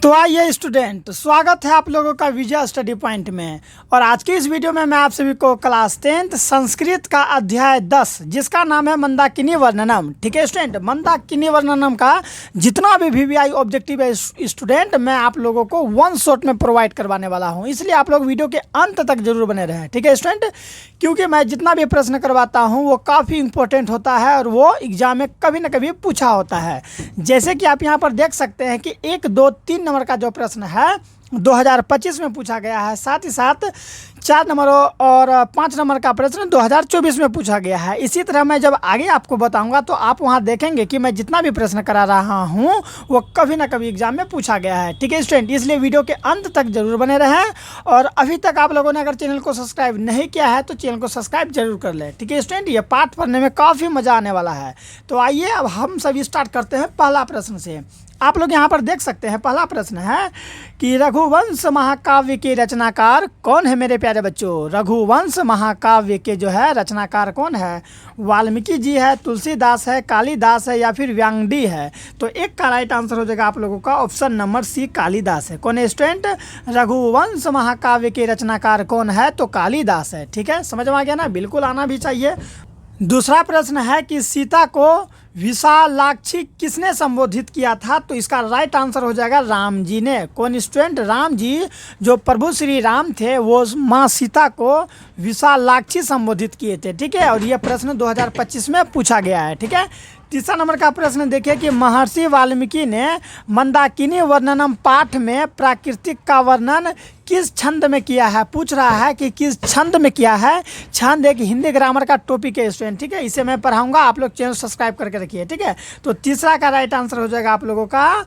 तो आइए स्टूडेंट, स्वागत है आप लोगों का विजय स्टडी पॉइंट में। और आज की इस वीडियो में मैं आप सभी को क्लास 10th संस्कृत का अध्याय 10 जिसका नाम है मंदाकिनी वर्णनम। ठीक है स्टूडेंट, मंदाकिनी वर्णनम का जितना भी वीवीआई ऑब्जेक्टिव है स्टूडेंट, मैं आप लोगों को वन शॉट में प्रोवाइड करवाने वाला हूं, इसलिए आप लोग वीडियो के अंत तक जरूर बने रहें। ठीक है स्टूडेंट, क्योंकि मैं जितना भी प्रश्न करवाता हूँ वो काफ़ी इंपॉर्टेंट होता है और वो एग्जाम में कभी ना कभी पूछा होता है। जैसे कि आप यहाँ पर देख सकते हैं कि 1, 2, 3 नंबर का जो प्रश्न है 2025 में पूछा गया है, साथ ही साथ 4 नंबर और 5 नंबर का प्रश्न 2024 में पूछा गया है। इसी तरह मैं जब आगे आपको बताऊंगा तो आप वहां देखेंगे कि मैं जितना भी प्रश्न करा रहा हूं वो कभी ना कभी एग्जाम में पूछा गया है। ठीक है स्टूडेंट, इसलिए वीडियो के अंत तक जरूर बने रहें। और अभी तक आप लोगों ने अगर चैनल को सब्सक्राइब नहीं किया है तो चैनल को सब्सक्राइब जरूर कर लें। ठीक है स्टूडेंट, ये पाठ पढ़ने में काफ़ी मज़ा आने वाला है। तो आइए अब हम सभी स्टार्ट करते हैं पहला प्रश्न से। आप लोग यहाँ पर देख सकते हैं पहला प्रश्न है कि रघुवंश महाकाव्य के रचनाकार कौन है मेरे प्यारे बच्चों। रघुवंश महाकाव्य के जो है रचनाकार कौन है? वाल्मीकि जी है, तुलसीदास है, कालिदास है या फिर व्यांगडी है। तो एक का राइट आंसर हो जाएगा आप लोगों का ऑप्शन नंबर सी, कालिदास है। कौन है स्टूडेंट? रघुवंश महाकाव्य के रचनाकार कौन है? तो कालिदास है। ठीक है, समझ में आ गया ना? बिल्कुल आना भी चाहिए। दूसरा प्रश्न है कि सीता को विशालाक्षी किसने संबोधित किया था? तो इसका राइट आंसर हो जाएगा राम जी ने। कौन स्टूडेंट? राम जी, जो प्रभु श्री राम थे वो माँ सीता को विशालाक्षी संबोधित किए थे। ठीक है, और यह प्रश्न 2025 में पूछा गया है। ठीक है, तीसरा नंबर का प्रश्न देखिए कि महर्षि वाल्मीकि ने मंदाकिनी वर्णनम पाठ में प्राकृतिक का वर्णन किस छंद में किया है? पूछ रहा है कि किस छंद में किया है। छंद एक हिंदी ग्रामर का टॉपिक है स्टूडेंट। ठीक है, इसे मैं पढ़ाऊंगा, आप लोग चैनल सब्सक्राइब करके रखिए। ठीक है, तो तीसरा का राइट आंसर हो जाएगा आप लोगों का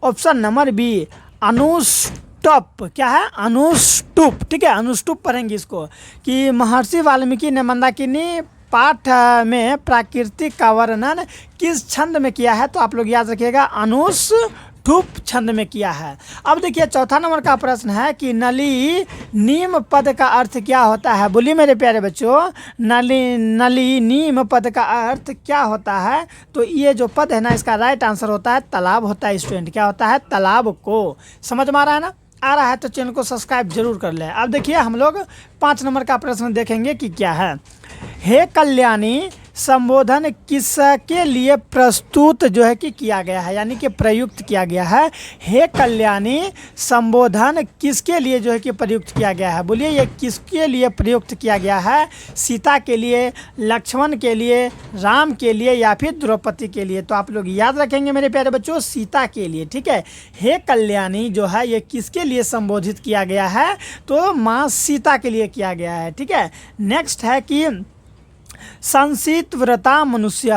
ऑप्शन नंबर बी, अनुष्टुप। क्या है? अनुष्टुप। ठीक है, अनुष्टुप पढ़ेंगे इसको कि महर्षि वाल्मीकि ने मंदाकिनी पाठ में प्राकृतिक का वर्णन किस छंद में किया है? तो आप लोग याद रखिएगा अनुष्टुप छंद में किया है। अब देखिए चौथा नंबर का प्रश्न है कि नली नीम पद का अर्थ क्या होता है? बोलिए मेरे प्यारे बच्चों, नली नीम पद का अर्थ क्या होता है? तो ये जो पद है ना, इसका राइट आंसर होता है तालाब होता है स्टूडेंट। क्या होता है? तालाब को। समझ में आ रहा है ना? आ रहा है तो चैनल को सब्सक्राइब जरूर कर लें। अब देखिए हम लोग 5 नंबर का प्रश्न देखेंगे कि क्या है। हे कल्याणी संबोधन किसके लिए प्रस्तुत जो है कि किया गया है, यानी कि प्रयुक्त किया गया है। हे कल्याणी संबोधन किसके लिए जो है कि प्रयुक्त किया गया है? बोलिए ये किसके लिए प्रयुक्त किया गया है? सीता के लिए, लक्ष्मण के लिए, राम के लिए या फिर द्रौपदी के लिए? तो आप लोग याद रखेंगे मेरे प्यारे बच्चों, सीता के लिए। ठीक है, हे कल्याणी जो है ये किसके लिए संबोधित किया गया है? तो माँ सीता के लिए किया गया है। ठीक है, नेक्स्ट है कि संसित व्रता मनुष्य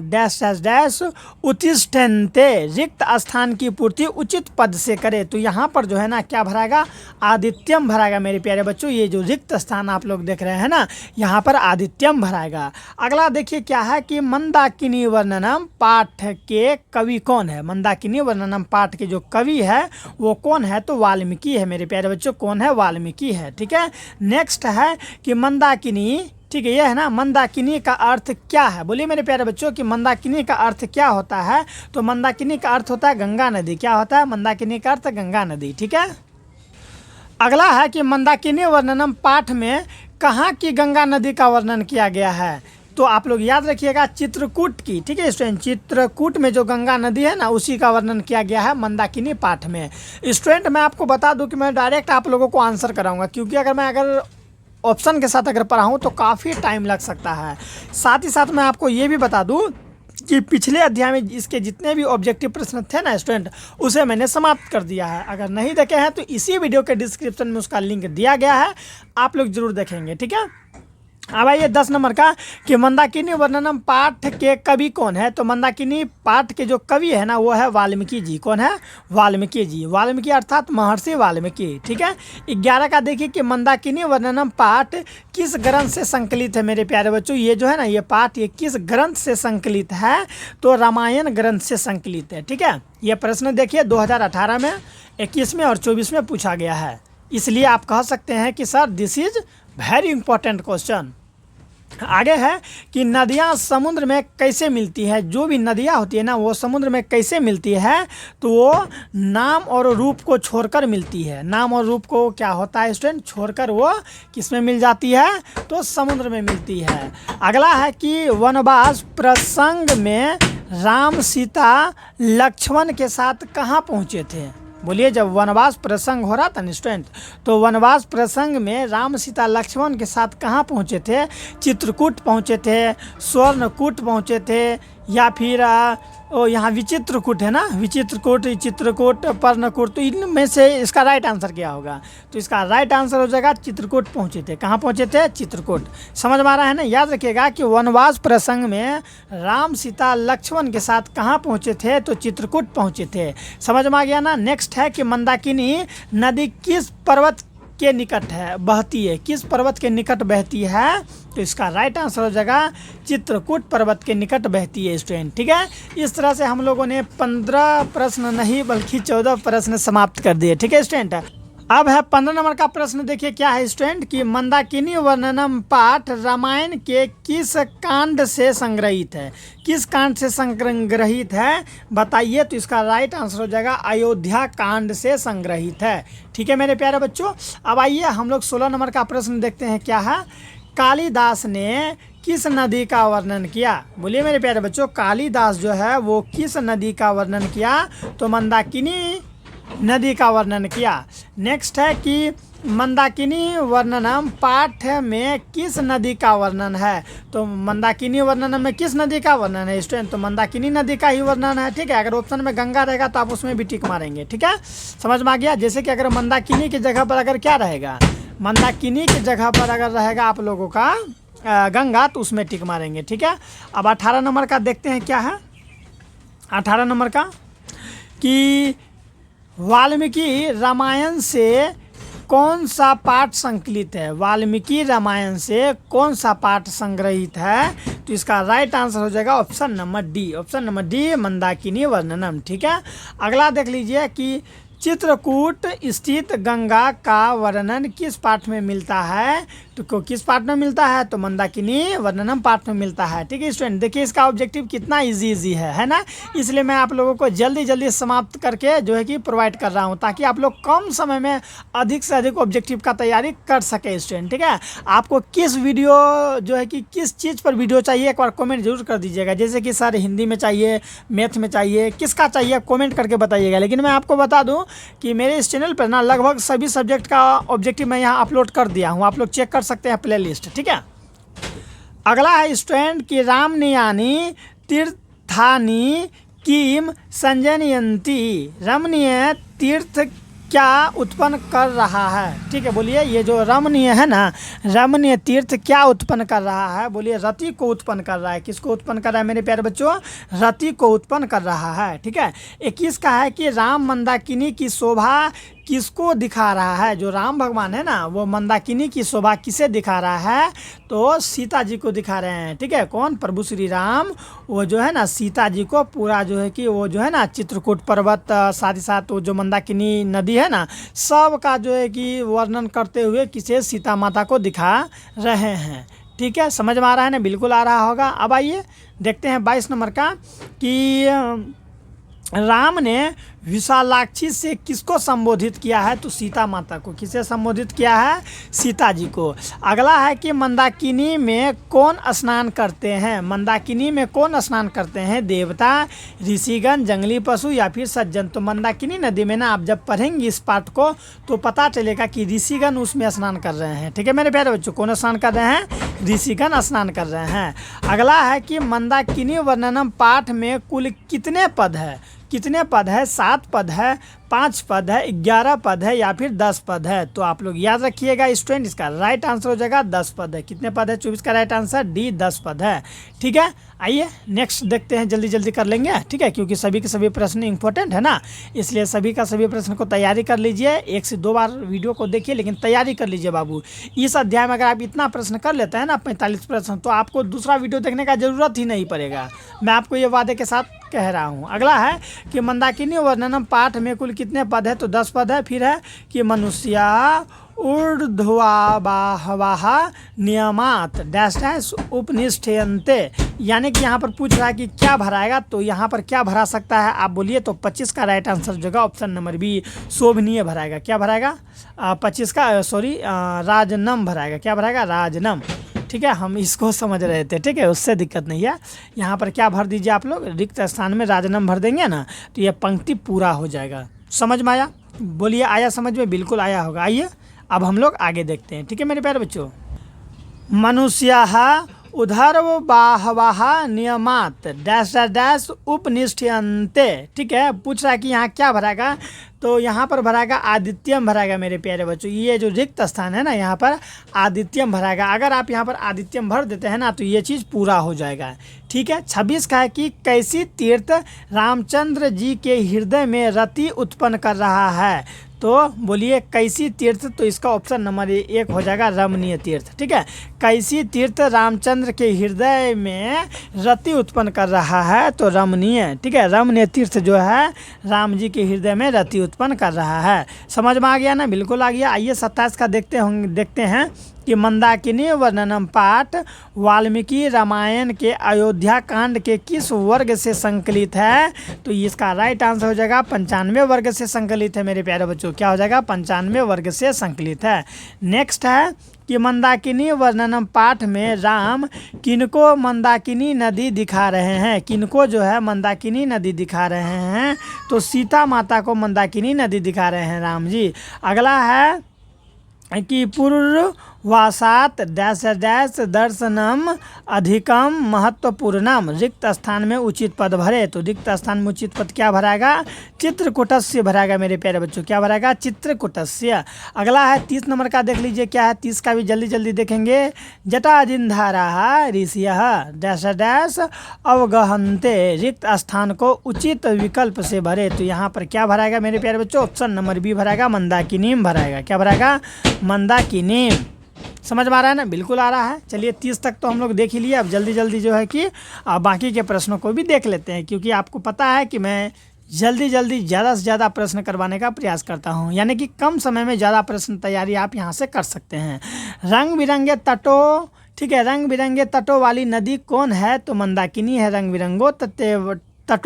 डैश डैश डैश उत्तिष्ठन्ते, रिक्त स्थान की पूर्ति उचित पद से करे। तो यहाँ पर जो है ना क्या भराएगा? आदित्यम भराएगा मेरे प्यारे बच्चों। ये जो रिक्त स्थान आप लोग देख रहे हैं ना, यहाँ पर आदित्यम भराएगा। अगला देखिए क्या है कि मंदाकिनी वर्णनम पाठ के कवि कौन है? मंदाकिनी वर्णनम पाठ के जो कवि है वो कौन है? तो वाल्मीकि है मेरे प्यारे बच्चों। कौन है? वाल्मीकि है। ठीक है, नेक्स्ट है कि मंदाकिनी, ठीक है, ये है ना, मंदाकिनी का अर्थ क्या है? बोलिए मेरे प्यारे बच्चों कि मंदाकिनी का अर्थ क्या होता है? तो मंदाकिनी का अर्थ होता है गंगा नदी। क्या होता है? मंदाकिनी का अर्थ गंगा नदी। ठीक है, अगला है कि मंदाकिनी वर्णनम पाठ में कहाँ की गंगा नदी का वर्णन किया गया है? तो आप लोग याद रखिएगा चित्रकूट की। ठीक है स्टूडेंट, चित्रकूट में जो गंगा नदी है ना उसी का वर्णन किया गया है मंदाकिनी पाठ में। स्टूडेंट मैं आपको बता दूं कि मैं डायरेक्ट आप लोगों को आंसर कराऊंगा, क्योंकि अगर ऑप्शन के साथ अगर पढ़ाऊँ तो काफ़ी टाइम लग सकता है। साथ ही साथ मैं आपको ये भी बता दूं कि पिछले अध्याय में इसके जितने भी ऑब्जेक्टिव प्रश्न थे ना स्टूडेंट, उसे मैंने समाप्त कर दिया है। अगर नहीं देखे हैं तो इसी वीडियो के डिस्क्रिप्शन में उसका लिंक दिया गया है, आप लोग जरूर देखेंगे। ठीक है, अब आइए 10 नंबर का कि मंदाकिनी वर्णनम पाठ के कवि कौन है? तो मंदाकिनी पाठ के जो कवि है ना वो है वाल्मीकि जी। कौन है? वाल्मीकि जी। वाल्मीकि अर्थात महर्षि वाल्मीकि। ठीक है, 11 का देखिए कि मंदाकिनी वर्णनम पाठ किस ग्रंथ से संकलित है मेरे प्यारे बच्चों? ये जो है ना ये पाठ ये किस ग्रंथ से संकलित है? तो रामायण ग्रंथ से संकलित है। ठीक है, ये प्रश्न देखिए 2018 में, 21 में और 24 में पूछा गया है, इसलिए आप कह सकते हैं कि sir this is very important question. आगे है कि नदियाँ समुद्र में कैसे मिलती है। जो भी नदियाँ होती है ना वो समुद्र में कैसे मिलती है, तो वो नाम और रूप को छोड़कर मिलती है। नाम और रूप को क्या होता है स्टूडेंट, छोड़कर वो किस में मिल जाती है, तो समुद्र में मिलती है। अगला है कि वनवास प्रसंग में राम सीता लक्ष्मण के साथ कहाँ पहुँचे थे। बोलिए, जब वनवास प्रसंग हो रहा था ना स्टूडेंट, तो वनवास प्रसंग में राम सीता लक्ष्मण के साथ कहाँ पहुँचे थे। चित्रकूट पहुँचे थे, स्वर्णकूट पहुँचे थे, या फिर यहाँ विचित्रकूट है ना, विचित्रकूट, चित्रकूट, पर्णकूट, तो इनमें से इसका राइट आंसर क्या होगा। तो इसका राइट आंसर हो जाएगा चित्रकूट पहुँचे थे। कहाँ पहुँचे थे, चित्रकूट। समझ में आ रहा है ना। याद रखिएगा कि वनवास प्रसंग में राम सीता लक्ष्मण के साथ कहाँ पहुँचे थे, तो चित्रकूट पहुँचे थे। समझ में आ गया ना। नेक्स्ट है कि मंदाकिनी नदी किस पर्वत के निकट है, बहती है, किस पर्वत के निकट बहती है, तो इसका राइट आंसर हो जाएगा चित्रकूट पर्वत के निकट बहती है स्टूडेंट। ठीक है, इस तरह से हम लोगों ने 15 प्रश्न नहीं बल्कि 14 प्रश्न समाप्त कर दिए। ठीक है स्टूडेंट। अब है 15 नंबर का प्रश्न। देखिए क्या है स्टूडेंट कि मंदाकिनी वर्णनम पाठ रामायण के किस कांड से संग्रहित है। किस कांड से संग्रहित है बताइए। तो इसका राइट आंसर हो जाएगा अयोध्या कांड से संग्रहित है। ठीक है मेरे प्यारे बच्चों। अब आइए हम लोग 16 नंबर का प्रश्न देखते हैं क्या है। कालिदास ने किस नदी का वर्णन किया। बोलिए मेरे प्यारे बच्चों, कालिदास जो है वो किस नदी का वर्णन किया, तो मंदाकिनी नदी का वर्णन किया। नेक्स्ट है कि मंदाकिनी वर्णनम पाठ में किस नदी का वर्णन है, तो मंदाकिनी वर्णनम में किस नदी का वर्णन है स्टूडेंट, तो मंदाकिनी नदी का ही वर्णन है। ठीक है, अगर ऑप्शन में गंगा रहेगा तो आप उसमें भी टिक मारेंगे। ठीक है, समझ में आ गया। जैसे कि अगर मंदाकिनी की जगह पर अगर क्या रहेगा, मंदाकिनी की जगह पर अगर रहेगा आप लोगों का गंगा, तो उसमें टिक मारेंगे। ठीक है, अब 18 नंबर का देखते हैं क्या है। 18 नंबर का कि वाल्मीकि रामायण से कौन सा पाठ संकलित है। वाल्मीकि रामायण से कौन सा पाठ संग्रहित है, तो इसका राइट आंसर हो जाएगा option number D. Option number D Mandakini वर्णनम। ठीक है, अगला देख लीजिए कि चित्रकूट स्थित गंगा का वर्णन किस पाठ में मिलता है, तो किस पाठ में मिलता है, तो मंदाकिनी वर्णनम पाठ में मिलता है। ठीक है स्टूडेंट, देखिए इसका ऑब्जेक्टिव कितना इजी है ना। इसलिए मैं आप लोगों को जल्दी समाप्त करके जो है कि प्रोवाइड कर रहा हूं, ताकि आप लोग कम समय में अधिक से अधिक ऑब्जेक्टिव का तैयारी कर सके स्टूडेंट। ठीक है, आपको किस वीडियो जो है कि किस चीज़ पर वीडियो चाहिए एक बार कॉमेंट जरूर कर दीजिएगा। जैसे कि सर हिंदी में चाहिए, मैथ में चाहिए, किसका चाहिए कॉमेंट करके बताइएगा। लेकिन मैं आपको बता दूँ कि मेरे इस चैनल पर ना लगभग सभी सब्जेक्ट का ऑब्जेक्टिव मैं यहाँ अपलोड कर दिया हूँ, आप लोग चेक कर सकते हैं प्लेलिस्ट। ठीक है, अगला है स्टूडेंट कि रामनियानी तीर्थानी किम संजनयंती। रमणीय तीर्थ क्या उत्पन्न कर रहा है। ठीक है, बोलिए ये जो रमणीय है ना, रमणीय तीर्थ क्या उत्पन्न कर रहा है, बोलिए रति को उत्पन्न कर रहा है। किसको उत्पन्न कर रहा है मेरे प्यारे बच्चों, रति को उत्पन्न कर रहा है। ठीक है, 21 का है कि राम मंदाकिनी की शोभा किसको दिखा रहा है। जो राम भगवान है ना वो मंदाकिनी की शोभा किसे दिखा रहा है, तो सीता जी को दिखा रहे हैं। ठीक है, कौन, प्रभु श्री राम वो जो है ना सीता जी को पूरा जो है कि वो जो है ना चित्रकूट पर्वत, साथ ही साथ वो जो मंदाकिनी नदी है ना, सब का जो है कि वर्णन करते हुए किसे, सीता माता को दिखा रहे हैं। ठीक है, समझ में आ रहा है ना, बिल्कुल आ रहा होगा। अब आइए देखते हैं 22 नंबर का कि राम ने विशालाक्षी से किसको संबोधित किया है, तो सीता माता को। किसे संबोधित किया है, सीता जी को। अगला है कि मंदाकिनी में कौन स्नान करते हैं। मंदाकिनी में कौन स्नान करते हैं, देवता, ऋषिगण, जंगली पशु या फिर सज्जन। तो मंदाकिनी नदी में ना आप जब पढ़ेंगे इस पाठ को तो पता चलेगा कि ऋषिगण उसमें स्नान कर रहे हैं। ठीक है मेरे प्यारे बच्चों, कौन स्नान कर रहे हैं, ऋषिगण स्नान कर रहे हैं। अगला है कि मंदाकिनी वर्णनम पाठ में कुल कितने पद है। कितने पद है, 7 पद है, 5 पद है, 11 पद है या फिर 10 पद है। तो आप लोग याद रखिएगा स्टूडेंट, इसका राइट आंसर हो जाएगा 10 पद है। कितने पद है, 24 का राइट आंसर डी 10 पद है। ठीक है, आइए नेक्स्ट देखते हैं, जल्दी कर लेंगे। ठीक है, क्योंकि सभी के सभी प्रश्न इंपॉर्टेंट है ना, इसलिए सभी का सभी प्रश्न को तैयारी कर लीजिए। 1 से 2 बार वीडियो को देखिए लेकिन तैयारी कर लीजिए बाबू। इस अध्याय में अगर आप इतना प्रश्न कर लेते हैं ना 45 प्रश्न, तो आपको दूसरा वीडियो देखने का जरूरत ही नहीं पड़ेगा। मैं आपको ये वादे के साथ कह रहा हूँ। अगला है कि मंदाकिनी वर्णनम पाठ में कुल कितने पद है, तो 10 पद है। फिर है कि मनुष्या ऊर्ध्वाबाहवाः नियमात डैश डैश उपनिष्ठन्ते। यानी कि यहाँ पर पूछ रहा है कि क्या भराएगा, तो यहाँ पर क्या भरा सकता है आप बोलिए। तो 25 का राइट आंसर जो होगा ऑप्शन नंबर बी शोभनीय भराएगा। क्या भराएगा? 25 का राजनम भराएगा। क्या भराएगा? राजनम। ठीक है, हम इसको समझ रहे थे, ठीक है, उससे दिक्कत नहीं है। यहाँ पर क्या भर दीजिए आप लोग, रिक्त स्थान में राजनम भर देंगे ना, तो यह पंक्ति पूरा हो जाएगा। समझ में आया? बोलिए आया समझ में? बिल्कुल आया होगा। आइए अब हम लोग आगे देखते हैं। ठीक है मेरे प्यारे बच्चों, मनुष्याः उदरबाहवः नियमात डैश डैश डैश उपनिष्ठन्ते। ठीक है, पूछ रहा है कि यहाँ क्या भराएगा, तो यहाँ पर भराएगा आदित्यम भराएगा मेरे प्यारे बच्चों। ये जो रिक्त स्थान है ना, यहाँ पर आदित्यम भराएगा। अगर आप यहाँ पर आदित्यम भर देते हैं ना, तो ये चीज़ पूरा हो जाएगा। ठीक है, 26 का है कि कैसी तीर्थ रामचंद्र जी के हृदय में रति उत्पन्न कर रहा है। तो बोलिए कैसी तीर्थ, तो इसका ऑप्शन नंबर 1 हो जाएगा रमणीय तीर्थ। ठीक है, कैसी तीर्थ रामचंद्र के हृदय में रति उत्पन्न कर रहा है, तो रमणीय। ठीक है, रमणीय तीर्थ जो है राम जी के हृदय में रति उत्पन्न कर रहा है। समझ में आ गया ना? बिल्कुल आ गया। आइए 27 का देखते हैं कि मंदाकिनी वर्णनम पाठ वाल्मीकि रामायण के अयोध्या कांड के किस वर्ग से संकलित है। तो इसका राइट आंसर हो जाएगा 95 वर्ग से संकलित है मेरे प्यारे बच्चों। क्या हो जाएगा? 95 वर्ग से संकलित है। नेक्स्ट है कि मंदाकिनी वर्णनम पाठ में राम किनको मंदाकिनी नदी दिखा रहे हैं। किनको जो है मंदाकिनी नदी दिखा रहे हैं, तो सीता माता को मंदाकिनी नदी दिखा रहे हैं राम जी। अगला है कि पूर्ववासात डैश डैश दर्शनम अधिकम महत्वपूर्णम। रिक्त स्थान में उचित पद भरे। तो रिक्त स्थान में उचित पद क्या भराएगा? चित्रकूटस्य भराएगा मेरे प्यारे बच्चों। क्या भराएगा? चित्रकूटस्य। अगला है 30 नंबर का, देख लीजिए क्या है। 30 का भी जल्दी जल्दी देखेंगे। जटाजिन्धाराः ऋषयः डैश डैश अवगहन्ते। रिक्त स्थान को उचित विकल्प से भरे। तो यहाँ पर क्या भराएगा मेरे प्यारे बच्चों? ऑप्शन नंबर बी भराएगा, मंदाकिनीम भराएगा। क्या भराएगा? मंदाकिनी। समझ में आ रहा है ना? बिल्कुल आ रहा है। चलिए 30 तक तो हम लोग देख ही लिए। अब जल्दी जल्दी जो है कि बाकी के प्रश्नों को भी देख लेते हैं, क्योंकि आपको पता है कि मैं जल्दी जल्दी ज़्यादा से ज़्यादा प्रश्न करवाने का प्रयास करता हूं। यानी कि कम समय में ज़्यादा प्रश्न तैयारी आप यहां से कर सकते हैं। रंग बिरंगे तटों, ठीक है, रंग बिरंगे तटों वाली नदी कौन है? तो मंदाकिनी है। रंग बिरंगो तट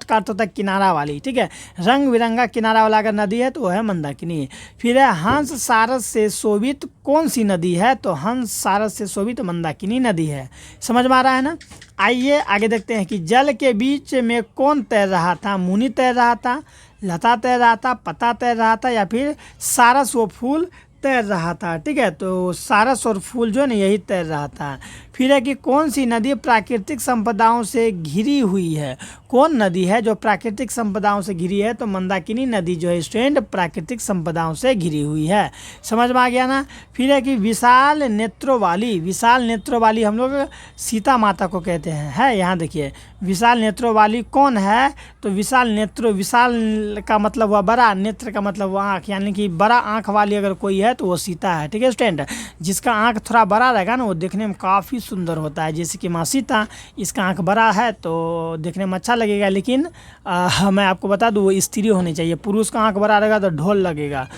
का अर्थ होता है किनारा वाली। ठीक है, रंग बिरंगा किनारा वाला अगर नदी है तो वो है मंदाकिनी। फिर है हंस सारस से शोभित कौन सी नदी है? तो हंस सारस से शोभित मंदाकिनी नदी है। समझ में आ रहा है ना? आइए आगे देखते हैं कि जल के बीच में कौन तैर रहा था? मुनि तैर रहा था, लता तैर रहा था, पत्ता तैर रहा था, या फिर सारस व फूल तैर रहा था। ठीक है, तो सारस और फूल जो है ना यही तैर रहा था। फिर है कि कौन सी नदी प्राकृतिक संपदाओं से घिरी हुई है? कौन नदी है जो प्राकृतिक संपदाओं से घिरी है? तो मंदाकिनी नदी जो है स्टूडेंट प्राकृतिक संपदाओं से घिरी हुई है। समझ में आ गया ना? फिर है कि विशाल नेत्रों वाली। विशाल नेत्रों वाली हम लोग सीता माता को कहते हैं। है यहाँ देखिए, विशाल नेत्रों वाली कौन है? तो विशाल नेत्रों, विशाल का मतलब हुआ बड़ा, नेत्र का मतलब हुआ आँख, यानी कि बड़ा आँख वाली अगर कोई है तो वो सीता है। ठीक है स्टूडेंट, जिसका आँख थोड़ा बड़ा रहेगा ना वो देखने में काफ़ी सुंदर होता है। जैसे कि माँ सीता, इसका आँख बड़ा है तो देखने में अच्छा लगेगा, लेकिन मैं आपको बता दूँ वो स्त्री होनी चाहिए। पुरुष का आँख बड़ा रहेगा तो ढोल लगेगा।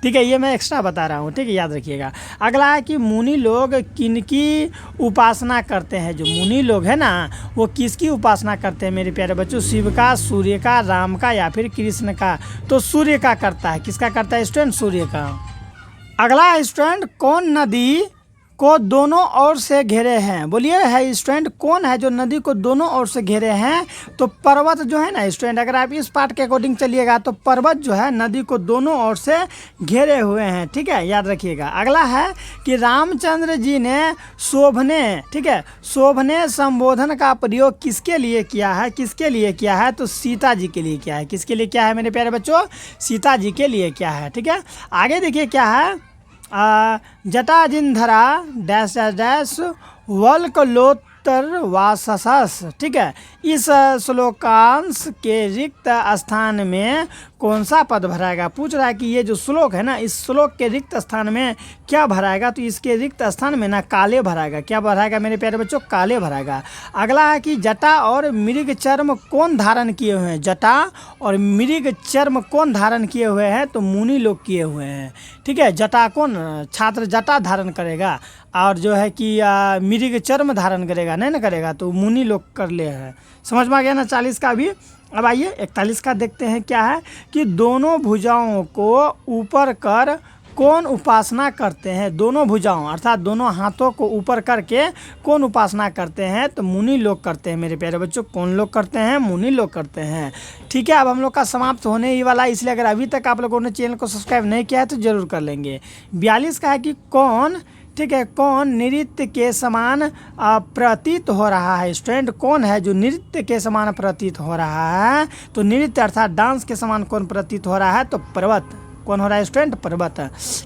ठीक है, ये मैं एक्स्ट्रा बता रहा हूँ। ठीक है, याद रखिएगा। अगला है कि मुनि लोग किनकी उपासना करते हैं? जो मुनि लोग हैं ना वो किसकी उपासना करते हैं मेरे प्यारे बच्चों? शिव का, सूर्य का, राम का, या फिर कृष्ण का? तो सूर्य का करता है। किसका करता है स्टूडेंट? सूर्य का। अगला स्टूडेंट, कौन नदी को दोनों ओर से घेरे हैं? बोलिए है स्टूडेंट, कौन है जो नदी को दोनों ओर से घेरे हैं? तो पर्वत जो है ना स्टूडेंट, अगर आप इस पार्ट के अकॉर्डिंग चलिएगा तो पर्वत जो है नदी को दोनों ओर से घेरे हुए हैं। ठीक है, याद रखिएगा। अगला है कि रामचंद्र जी ने शोभने, ठीक है, शोभने संबोधन का प्रयोग किसके लिए किया है? किसके लिए किया है? तो सीता जी के लिए किया है। किसके लिए किया है मेरे प्यारे बच्चों? सीता जी के लिए किया है। ठीक है, आगे देखिए क्या है। जटाजिन्धरा डैश डैश डैश वल्कलोत्तर वासस। ठीक है, इस श्लोकांश के रिक्त स्थान में कौन सा पद भराएगा। पूछ रहा है कि ये जो श्लोक है ना, इस श्लोक के रिक्त स्थान में क्या भराएगा, तो इसके रिक्त स्थान में ना काले भराएगा। क्या भराएगा मेरे प्यारे बच्चों, काले भराएगा। अगला है कि जटा और मृग चर्म कौन धारण किए हुए हैं। जटा और मृग चर्म कौन धारण किए हुए हैं, तो मुनि लोग किए हुए हैं। ठीक है, जटा कौन, छात्र जटा धारण करेगा और जो है कि मृग चर्म धारण करेगा, नहीं ना करेगा, तो मुनि लोग कर ले हैं। समझ में आ गया ना 40 का भी। अब आइए 41 का देखते हैं। क्या है कि दोनों भुजाओं को ऊपर कर कौन उपासना करते हैं। दोनों भुजाओं अर्थात दोनों हाथों को ऊपर करके कौन उपासना करते हैं, तो मुनि लोग करते हैं मेरे प्यारे बच्चों। कौन लोग करते हैं, मुनि लोग करते हैं। ठीक है, अब हम लोग का समाप्त होने ही वाला है, इसलिए अगर अभी तक आप लोगों ने चैनल को सब्सक्राइब नहीं किया है तो जरूर कर लेंगे। 42 का है कि कौन, ठीक है, कौन नृत्य के समान प्रतीत हो रहा है। स्टूडेंट कौन है जो नृत्य के समान प्रतीत हो रहा है, तो नृत्य अर्थात डांस के समान कौन प्रतीत हो रहा है, तो पर्वत। कौन हो रहा है स्टूडेंट, पर्वत।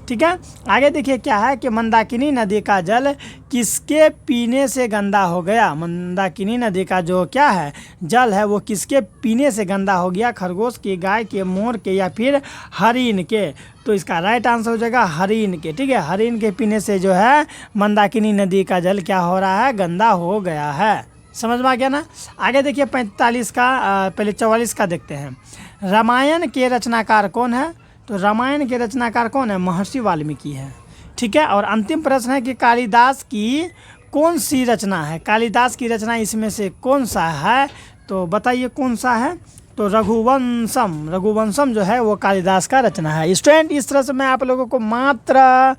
ठीक है, आगे देखिए क्या है कि मंदाकिनी नदी का जल किसके पीने से गंदा हो गया। मंदाकिनी नदी का जो क्या है जल है वो किसके पीने से गंदा हो गया। खरगोश के, गाय के, मोर के या फिर हरिन के। तो इसका राइट आंसर हो जाएगा हरिन के। ठीक है, हरिन के पीने से जो है मंदाकिनी नदी का जल क्या हो रहा है, गंदा हो गया है। समझ में आ गया ना। आगे देखिए 45 का, पहले 44 का देखते हैं। रामायण के रचनाकार कौन है, तो रामायण के रचनाकार कौन है, महर्षि वाल्मीकि है। ठीक है, और अंतिम प्रश्न है कि कालिदास की कौन सी रचना है। कालिदास की रचना इसमें से कौन सा है, तो बताइए कौन सा है, तो रघुवंशम। रघुवंशम जो है वो कालिदास का रचना है। स्टूडेंट इस तरह से मैं आप लोगों को मात्र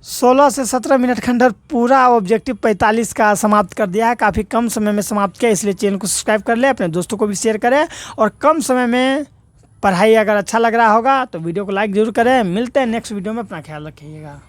16 से 17 मिनट के अंदर पूरा ऑब्जेक्टिव 45 का समाप्त कर दिया है। काफ़ी कम समय में समाप्त किया, इसलिए चैनल को सब्सक्राइब कर ले, अपने दोस्तों को भी शेयर करें और कम समय में पढ़ाई अगर अच्छा लग रहा होगा तो वीडियो को लाइक ज़रूर करें। मिलते हैं नेक्स्ट वीडियो में, अपना ख्याल रखिएगा।